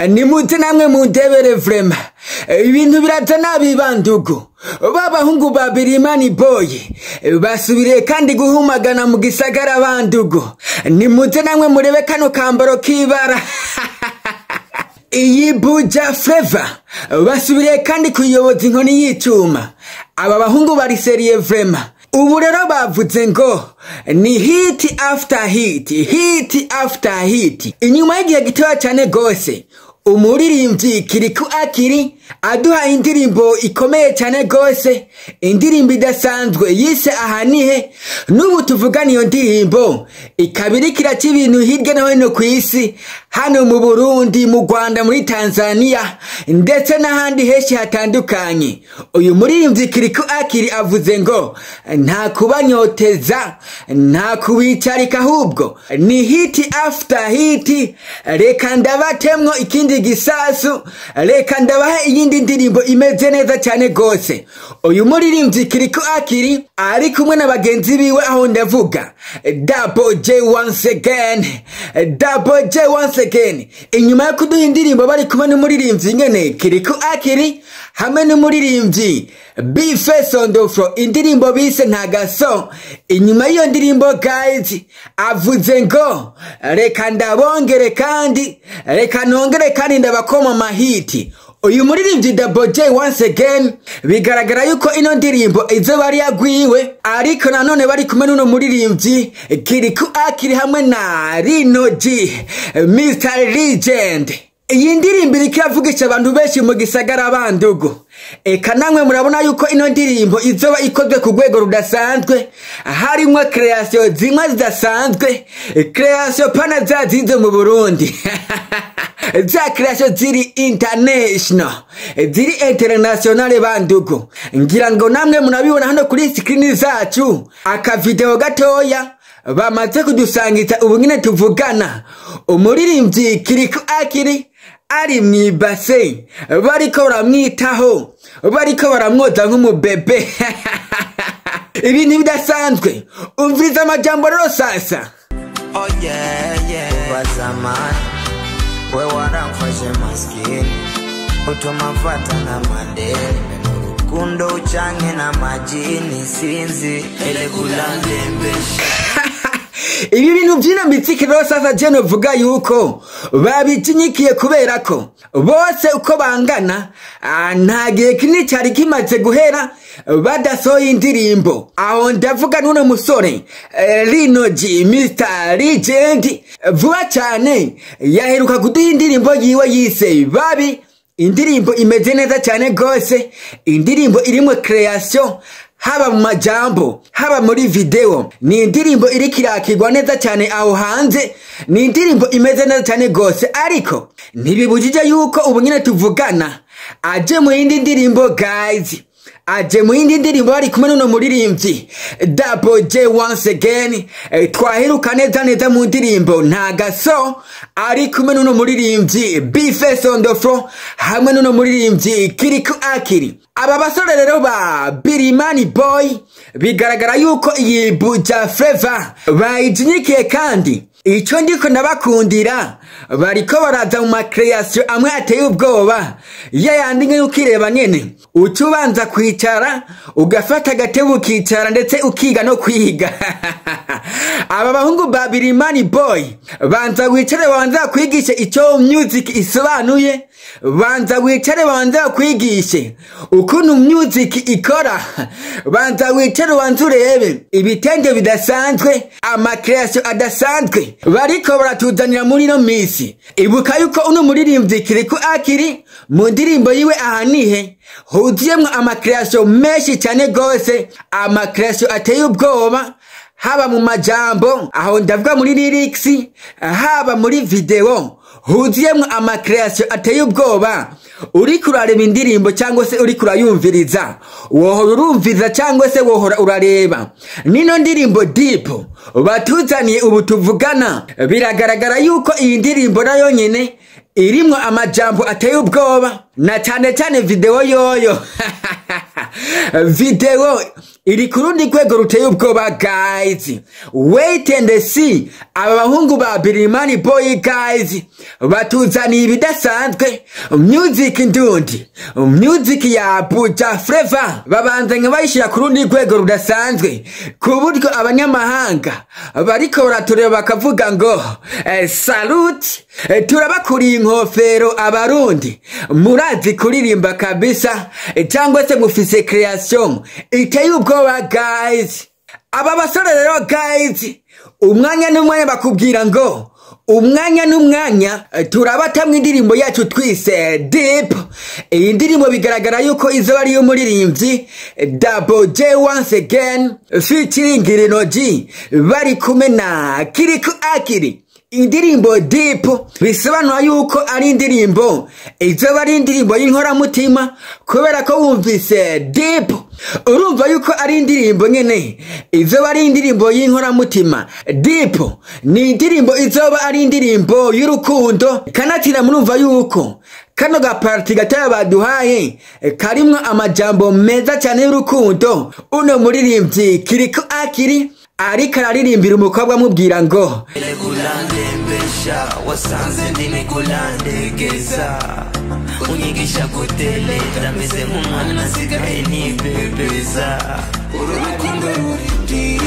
Nimuze namwe mundebere vrema ibintu biraza nabi bandugu babahungu ba Birimani Boy basubire kandi guhumagana mu gisagara bandugu nimuze namwe murebe kano kambaro kibara iyi Buja Flavor basubire kandi kuyoboza inkoni y'icuma aba bahungu bari serie vrema ubu rero bavuze ngo ni hit after hit, hit after hit. Inyuma y'igihe gitoya cyane gose umuririmbyi Kiriku Akili aduha indirimbo ikomeye cyane gose, indirimbo idasanzwe yise Ahanihe. Nubu tuvugana iyo ndirimbo ikabirikira cy'ibintu hirya no hino ku isi, hano mu Burundi, mu Rwanda, muri Tanzania ndetse n'ahandi heshi hatandukanye. Uyu muririmbyi Kiriku Akili avuze ngo nta kubanyoteza, nta kubicarika, ahubwo ni hit after hit. Reka ndabatemwo ikindi gisasu, reka ndabahe iyindi ndirimbo imeze neza cyane gose. Uyu muririmbyi Kiriku Akili ari kumwe na bagenzi biwe, aho ndavuga Double J once again, Double J once again. Inyuma yo kuduha indirimbo bari kumwe n'umuririmbyi nyene Kiriku Akili hamwe n'umuririmbyi B-Face on the floor, indirimbo bise Ntagaso. Inyuma y'iyo ndirimbo guys avuze ngo reka ndabongere kandi reka nongere kandi ndabakoma mahiti. Uyu muririmbyi Double J once again bigaragara yuko ino ndirimbo izo bari yagwiwe, ariko nanone bari kumwe n'uno muririmbyi Kiriku Akili hamwe na Rino G, Mr. Legend. Iyi ndirimbo iravugisha abantu benshi mu gisagara bandugu. Eka namwe murabona yuko ino ndirimbo izoba ikozwe ku rwego rudasanzwe, harimo creation zimwe zidasanzwe, creation pana zazinze mu Burundi. Za creation ziri international, ziri international bandugu. Ngira ngo namwe munabibona hano kuri screen zacu aka video gatoya bamaze kudusangiza ubu nyine tuvugana. Umuririmbyi Kiriku Akili ari mwibase, bariko baramwitaho, bariko baramwoza nk'umubebe. Ibintu bidasanzwe. Umviriza amajambo rero sasa. Oh yeah, yeah. Wazamani we waramfashe maskini, utomafata na madeni, kundo uchange na majini, sinzi ele kulandembesha. Ibi bintu byina mitsiki rero sasa je novuga yuko babitinyikiye kubera ko bose uko bangana nta gihe kinini cyari kimaze guhera badasohoye indirimbo. Aho ndavuga n'uno musore Rino G, Mr. Legend, vuba cyane yaheruka kuduha indirimbo yiwe yise Babi. Indirimbo imeze neza cyane gose, indirimbo irimo creation haba mu majambo haba muri video. Ni indirimbo iri kirakirwa neza cyane aho hanze, ni indirimbo imeze neza cyane gose, ariko ntibibujije yuko ubu nyine tuvugana aje mu yindi ndirimbo guys, aje mu yindi ndirimbo bari kumwe n'uno muririmbyi Double J once again. Twaheruka neza mu ndirimbo Ntagaso ari kumwe n'uno muririmbyi B-Face on the floor hamwe n'uno muririmbyi Kiriku Akili. Aba basore rero ba Birimani Boy bigaragara yuko iyi Buja Flavor bayijinyikiye, kandi icyo ndiko ndabakundira bariko baraza mu makreation amwe ateye ubwoba. Yayandi nke ukireba nyene ucubanza kwicara ugafata gatebo ukicara ndetse ukiga no kwiga. Aba bahungu ba Birimani Boy banza wicare banza kwigisha icyo music isobanuye, banza wicare banza kwigishe ukuntu music ikora, banza wicare banza urebe ibitenge bidasanzwe, ama creation adasanzwe bariko baratuzanira muri no misi. Ibuka yuko uno muririmbyi Kiriku Akili mu ndirimbo yiwe Ahanihe huzuyemwo ama creation menshi cyane gose, ama creation ateye ubwoba, haba mu majambo, aho ndavuga muri lyrics, haba muri video huzuyemwo ama creation ateye ubwoba. Uri kurareba indirimbo cyangwa se uri kurayumviriza, wohora urumviriza cyangwa se wohora urareba. Nino ndirimbo deep batuzaniye ubu tuvugana, biragaragara yuko iyi ndirimbo nayo nyene irimwo amajambo ateye ubwoba, na cyane cyane video yoyo. Video iri kurundi rwego ruteye ubwoba guys. Wait and see. Aba bahungu ba Birimani Boy guys batuzaniye ibidasanzwe, music ndundi, music ya Buja Flava babanzanye bayishira kurundi rwego rudasanzwe, ku buryo abanyamahanga bariko baratureba bakavuga ngo salute, turabakuriye inkofero abarundi, murazi kuririmba kabisa, cyangwa se mufise creation iteye ubwoba guys. Aba basore rero guys, umwanya n'umwanya bakubwira ngo umwanya n'umwanya turabatamwe indirimbo yacu twise Deep. Iyi ndirimbo bigaragara yuko izo ari yo muririmbyi Double J once again featuring Rino G bari kumwe na Kiriku Akiri. Indirimbo Deep bisobanura yuko ari indirimbo izo ari indirimbo y'inkoramutima, kubera ko wumvise Deep urumva yuko ari indirimbo nyene izo ari indirimbo y'inkoramutima. Deep ni indirimbo izoba ari indirimbo y'urukundo, kanatira murumva yuko kano gaparti gataya baduhaye karimwo amajambo meza cyane y'urukundo. Uno muririmbyi Kiriku Akiri ariko araririmbira umukobwa amubwira ngo wasanze ndimi kulandegeza unyigisha kuteleza meze nk'umwana nasigaye nibebeza urukundo ruri.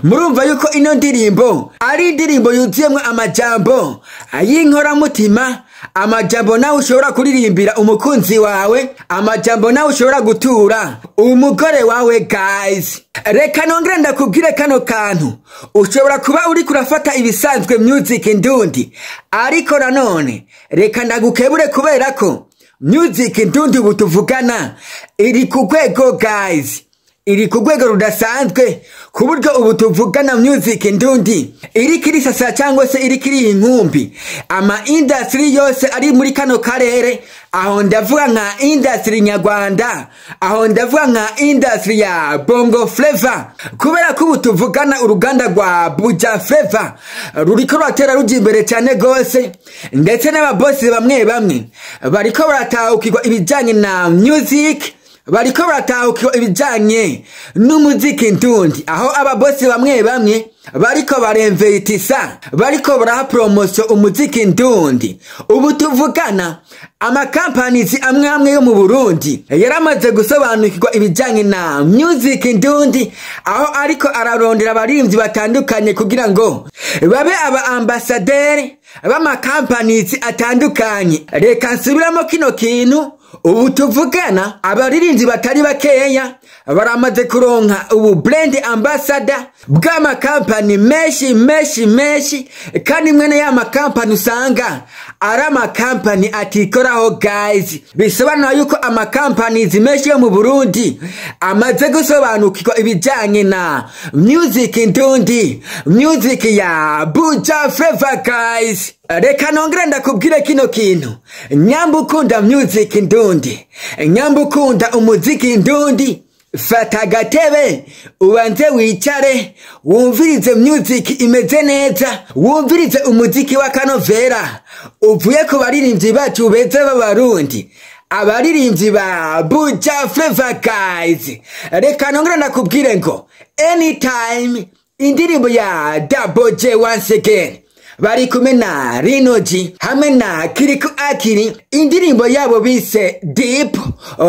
Murumva yuko ino ndirimbo ari indirimbo yuzuyemwo amajambo y'inkoramutima, amajambo nawe ushobora kuririmbira umukunzi wawe, amajambo nawe ushobora gutura umugore wawe guys. Reka nongere ndakubwire kano kantu, ushobora kuba uri kurafata ibisanzwe music ndundi, ariko nanone reka ndagukebure kubera ko music ndundi ubu tuvugana iri ku rwego guys, iri ku rwego rudasanzwe, ku buryo ubu tuvugana music ndundi iri kiri sasa cyangwa se iri kiri inkumbi. Ama industry yose ari muri kano karere, aho ndavuga nka industry nyarwanda, aho ndavuga nka industry ya Bongo Flava, kubera ko ubu tuvugana uruganda rwa Buja Flava ruriko ruratera ruja imbere cyane gose, ndetse n'ababosi bamwe bamwe bariko baratahukirwa ibijanye na music, bariko baratahukirwa ibijanye n'umuziki ndundi, aho ababosi bamwe bamwe bariko baremvitisa, bariko baraha promotion umuziki ndundi. Ubu tuvugana amakampanizi amwe amwe yo mu Burundi yaramaze gusobanukirwa ibijanye na music ndundi, aho ariko ararondera abarimvyi batandukanye kugira ngo babe aba ambassadeur b'amakampanizi atandukanye. Reka nsubiramo kino kintu, ubu tuvugana abaririnzi batari bakeya baramaze kuronka ubu brand ambassador bw'amakampani meshi, kandi mwene ya makampani usanga ari amakampani atikoraho guys. Bisobanura yuko amakampani zimeshi yo mu Burundi amaze gusobanukirwa ibijanye na music ndundi, music ya Buja Flava guys. Reka nongere ndakubwire kino kintu, nyamba ukunda music ndundi, nyamba ukunda umuziki ndundi, fata agatebe ubanze wicare wumvirize music imeze neza, wumvirize umuziki wa kanovera uvuye ku baririmbyi bacu beza b'abarundi, abaririmbyi ba Buja Flava guys. Reka nongere ndakubwire ngo anytime indirimbo ya Double J once again bari kumwe na Rino G hamwe na Kiriku Akiri, indirimbo yabo bise Deep.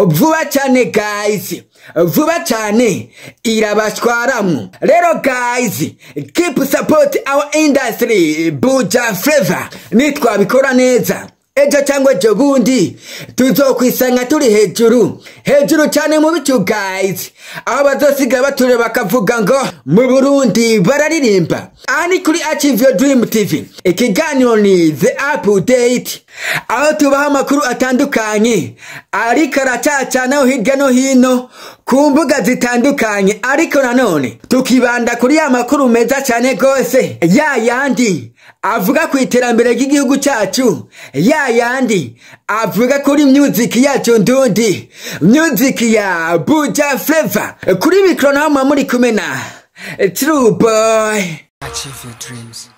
Vuba cyane guys, vuba cyane irabashwaramwo. Rero guys, keep support our industry Buja Flava. Nitwabikora neza ejo cyangwa ejo bundi tuzokwisanga turi hejuru cyane mu bicu guys, aho bazosiga batureba bakavuga ngo mu Burundi bararirimba. Ani kuri Achieve Your Dream TV, ikiganiro ni The Update, aho tubaha amakuru atandukanye ariko aracacanaho hirya no hino ku mbuga zitandukanye, ariko nanone tukibanda kuri ya makuru meza cyane gose, ya yandi avuga ku iterambere ry'igihugu cyacu, ya yandi avuga kuri music yacu ndundi, music ya Buja Flava. Kuri mikro naho muri kumena True Boy. Achieve your dreams.